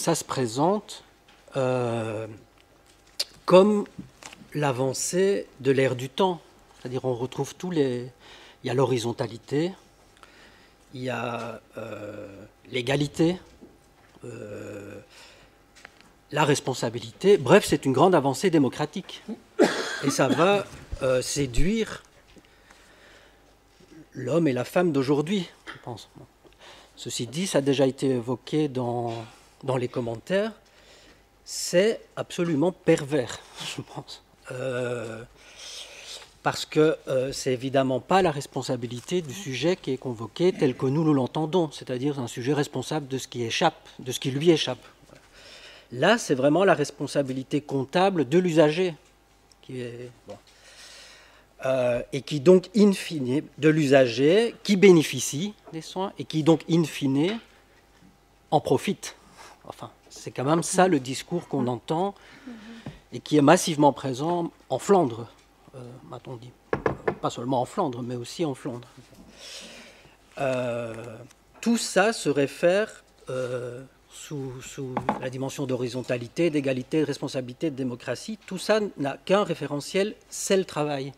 ça se présente comme l'avancée de l'ère du temps. C'est-à-dire on retrouve tous les... Il y a l'horizontalité, il y a l'égalité, la responsabilité. Bref, c'est une grande avancée démocratique. Et ça va séduire l'homme et la femme d'aujourd'hui, je pense. Ceci dit, ça a déjà été évoqué dans les commentaires. C'est absolument pervers, je pense. Parce que c'est évidemment pas la responsabilité du sujet qui est convoqué tel que nous l'entendons, c'est-à-dire un sujet responsable de ce qui échappe, de ce qui lui échappe. Là, c'est vraiment la responsabilité comptable de l'usager qui est et qui donc in fine de l'usager qui bénéficie des soins et qui donc in fine en profite. Enfin, c'est quand même ça le discours qu'on entend et qui est massivement présent en Flandre. M'a-t-on dit. Pas seulement en Flandre, mais aussi en Flandre. Tout ça se réfère sous la dimension d'horizontalité, d'égalité, de responsabilité, de démocratie. Tout ça n'a qu'un référentiel, c'est le travail.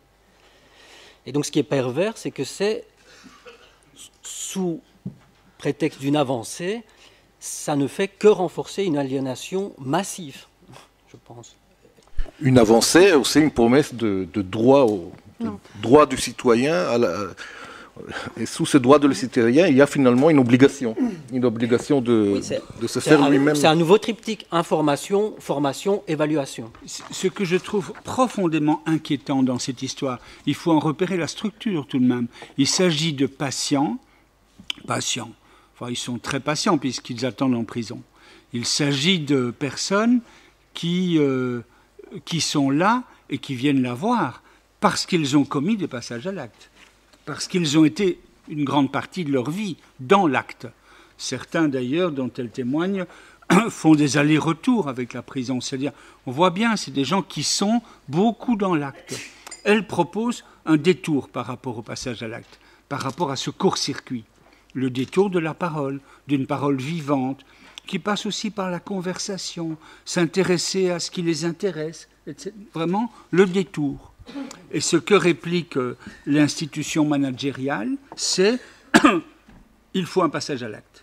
Et donc ce qui est pervers, c'est que c'est sous prétexte d'une avancée, ça ne fait que renforcer une aliénation massive, je pense. Une avancée, aussi une promesse de droit, droit du citoyen. Et sous ce droit du citoyen, il y a finalement une obligation de se faire lui-même. C'est un nouveau triptyque, information, formation, évaluation. Ce que je trouve profondément inquiétant dans cette histoire, il faut en repérer la structure tout de même. Il s'agit de patients, enfin ils sont très patients puisqu'ils attendent en prison. Il s'agit de personnes qui sont là et qui viennent la voir parce qu'ils ont commis des passages à l'acte, parce qu'ils ont été une grande partie de leur vie dans l'acte. Certains d'ailleurs, dont elles témoignent, font des allers-retours avec la prison. C'est-à-dire, on voit bien, c'est des gens qui sont beaucoup dans l'acte. Elles proposent un détour par rapport au passage à l'acte, par rapport à ce court-circuit. Le détour de la parole, d'une parole vivante, qui passe aussi par la conversation, s'intéresser à ce qui les intéresse, etc. Vraiment le détour. Et ce que réplique l'institution managériale, c'est il faut un passage à l'acte.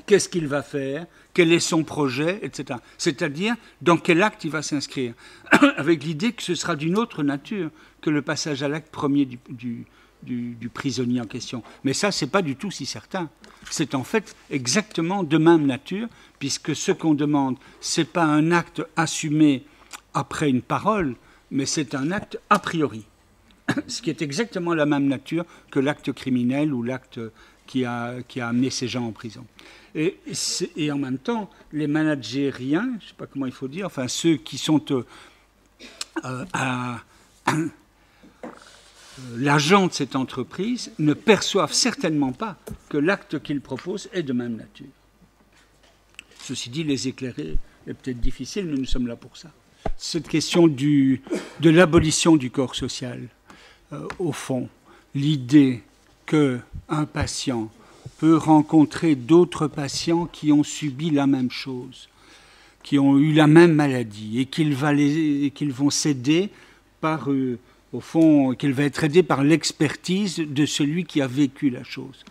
Qu'est-ce qu'il va faire? Quel est son projet, etc. C'est-à-dire dans quel acte il va s'inscrire, avec l'idée que ce sera d'une autre nature que le passage à l'acte premier du prisonnier en question. Mais ça, c'est pas du tout si certain. C'est en fait exactement de même nature, puisque ce qu'on demande, c'est pas un acte assumé après une parole, mais c'est un acte a priori. Ce qui est exactement la même nature que l'acte criminel ou l'acte qui a amené ces gens en prison. Et en même temps, les managériens, je ne sais pas comment il faut dire, enfin ceux qui sont l'agent de cette entreprise ne perçoivent certainement pas que l'acte qu'ils proposent est de même nature. Ceci dit, les éclairer est peut-être difficile, mais nous sommes là pour ça. Cette question de l'abolition du corps social, au fond, l'idée qu'un patient peut rencontrer d'autres patients qui ont subi la même chose, qui ont eu la même maladie, et qu'ils vont s'aider par... au fond, qu'il va être aidé par l'expertise de celui qui a vécu la chose.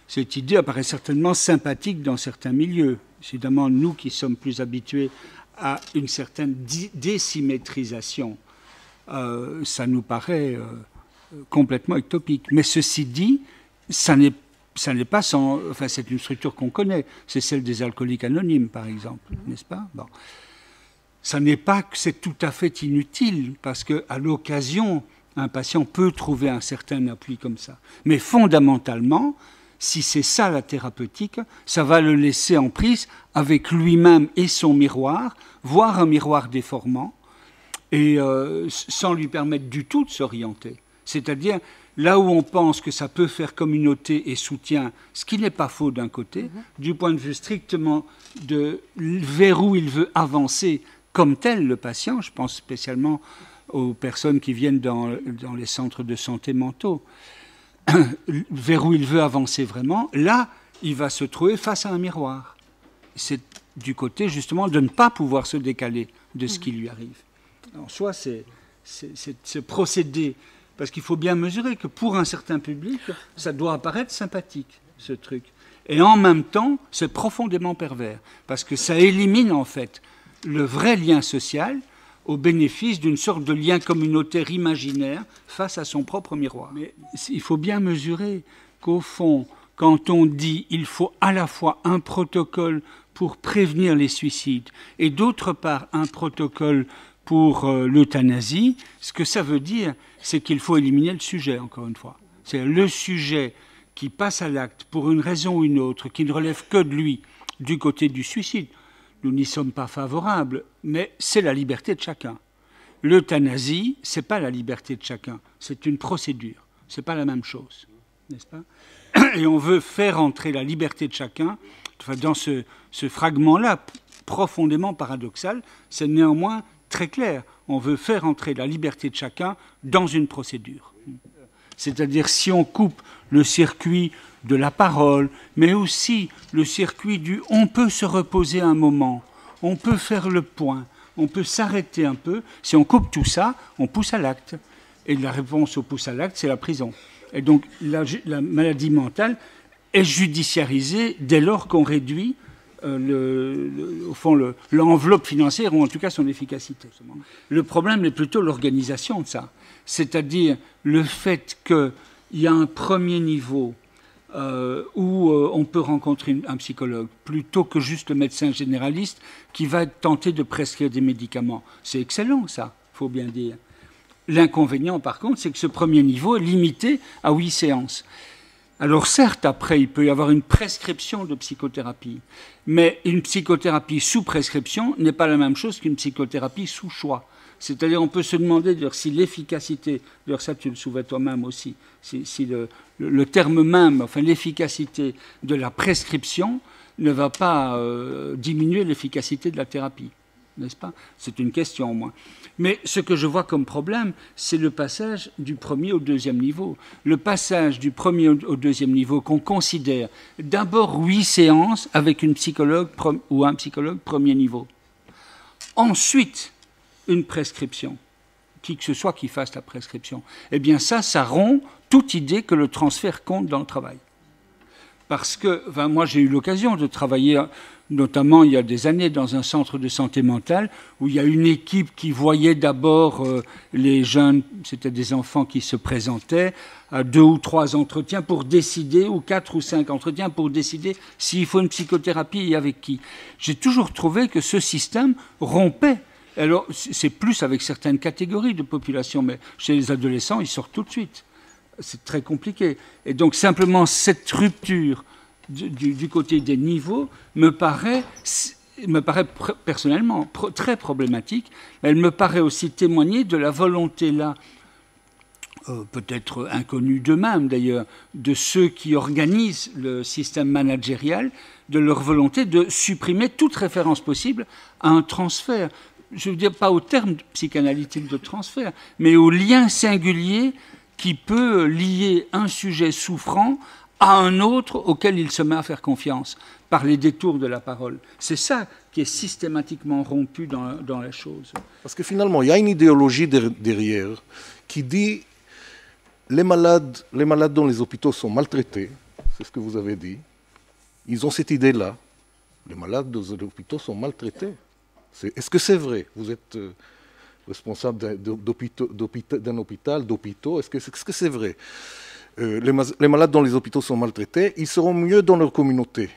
Cette idée apparaît certainement sympathique dans certains milieux. Évidemment, nous qui sommes plus habitués à une certaine désymétrisation, ça nous paraît complètement utopique. Mais ceci dit, ça n'est pas sans... Enfin, c'est une structure qu'on connaît. C'est celle des alcooliques anonymes, par exemple, n'est-ce pas? Bon. Ça n'est pas que c'est tout à fait inutile, parce qu'à l'occasion, un patient peut trouver un certain appui comme ça. Mais fondamentalement, si c'est ça la thérapeutique, ça va le laisser en prise avec lui-même et son miroir, voire un miroir déformant, et sans lui permettre du tout de s'orienter. C'est-à-dire, là où on pense que ça peut faire communauté et soutien, ce qui n'est pas faux d'un côté, du point de vue strictement de vers où il veut avancer, comme tel, le patient, je pense spécialement aux personnes qui viennent dans les centres de santé mentaux, vers où il veut avancer vraiment, là, il va se trouver face à un miroir. C'est du côté justement de ne pas pouvoir se décaler de ce qui lui arrive. En soi, c'est ce procédé, parce qu'il faut bien mesurer que pour un certain public, ça doit apparaître sympathique, ce truc. Et en même temps, c'est profondément pervers, parce que ça élimine en fait le vrai lien social au bénéfice d'une sorte de lien communautaire imaginaire face à son propre miroir. Mais il faut bien mesurer qu'au fond, quand on dit il faut à la fois un protocole pour prévenir les suicides et d'autre part un protocole pour l'euthanasie, ce que ça veut dire, c'est qu'il faut éliminer le sujet, encore une fois. C'est le sujet qui passe à l'acte pour une raison ou une autre, qui ne relève que de lui, du côté du suicide. Nous n'y sommes pas favorables, mais c'est la liberté de chacun. L'euthanasie, ce n'est pas la liberté de chacun, c'est une procédure. Ce n'est pas la même chose, n'est-ce pas? Et on veut faire entrer la liberté de chacun, enfin, dans ce fragment-là, profondément paradoxal, c'est néanmoins très clair. On veut faire entrer la liberté de chacun dans une procédure. C'est-à-dire si on coupe le circuit de la parole, mais aussi le circuit du « on peut se reposer un moment, on peut faire le point, on peut s'arrêter un peu », si on coupe tout ça, on pousse à l'acte. Et la réponse au pouce à l'acte, c'est la prison. Et donc la maladie mentale est judiciarisée dès lors qu'on réduit au fond l'enveloppe financière, ou en tout cas son efficacité. Le problème est plutôt l'organisation de ça. C'est-à-dire le fait qu'il y a un premier niveau où on peut rencontrer un psychologue, plutôt que juste le médecin généraliste qui va tenter de prescrire des médicaments. C'est excellent, ça, il faut bien dire. L'inconvénient, par contre, c'est que ce premier niveau est limité à 8 séances. Alors certes, après, il peut y avoir une prescription de psychothérapie, mais une psychothérapie sous prescription n'est pas la même chose qu'une psychothérapie sous choix. C'est-à-dire, on peut se demander si l'efficacité, d'ailleurs ça tu le soulevais toi-même aussi, si le terme même, enfin l'efficacité de la prescription ne va pas diminuer l'efficacité de la thérapie, n'est-ce pas? C'est une question au moins. Mais ce que je vois comme problème, c'est le passage du premier au deuxième niveau. Le passage du premier au deuxième niveau qu'on considère d'abord 8 séances avec une psychologue ou un psychologue premier niveau. Ensuite, une prescription, qui que ce soit qui fasse la prescription. Eh bien ça rompt toute idée que le transfert compte dans le travail. Parce que, enfin, moi j'ai eu l'occasion de travailler, notamment il y a des années, dans un centre de santé mentale, où il y a une équipe qui voyait d'abord les jeunes, c'était des enfants qui se présentaient, à 2 ou 3 entretiens pour décider, ou 4 ou 5 entretiens pour décider s'il faut une psychothérapie et avec qui. J'ai toujours trouvé que ce système rompait. Alors, c'est plus avec certaines catégories de population, mais chez les adolescents, ils sortent tout de suite. C'est très compliqué. Et donc, simplement, cette rupture du côté des niveaux me paraît personnellement très problématique. Elle me paraît aussi témoigner de la volonté, là, peut-être inconnue d'eux-mêmes d'ailleurs, de ceux qui organisent le système managérial, de leur volonté de supprimer toute référence possible à un transfert. Je ne veux dire pas au terme psychanalytique de transfert, mais au lien singulier qui peut lier un sujet souffrant à un autre auquel il se met à faire confiance par les détours de la parole. C'est ça qui est systématiquement rompu dans la chose. Parce que finalement, il y a une idéologie derrière qui dit les malades dans les hôpitaux sont maltraités, c'est ce que vous avez dit. Ils ont cette idée-là. Les malades dans les hôpitaux sont maltraités. Est-ce que c'est vrai? Vous êtes responsable d'un hôpital, d'hôpitaux. Est-ce que c'est vrai? Les malades dans les hôpitaux sont maltraités. Ils seront mieux dans leur communauté.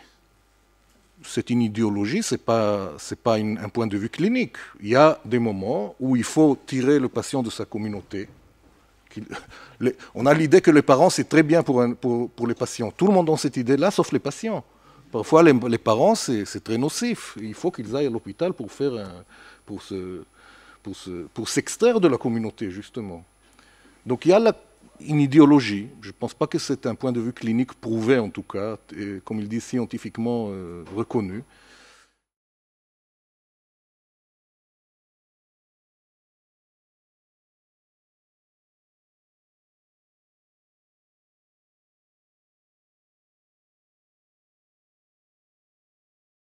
C'est une idéologie, ce n'est pas un point de vue clinique. Il y a des moments où il faut tirer le patient de sa communauté. On a l'idée que les parents, c'est très bien pour les patients. Tout le monde a cette idée-là, sauf les patients. Parfois, les parents, c'est très nocif. Il faut qu'ils aillent à l'hôpital pour s'extraire de la communauté, justement. Donc il y a une idéologie. Je ne pense pas que c'est un point de vue clinique prouvé, en tout cas, et, comme il dit, scientifiquement reconnu.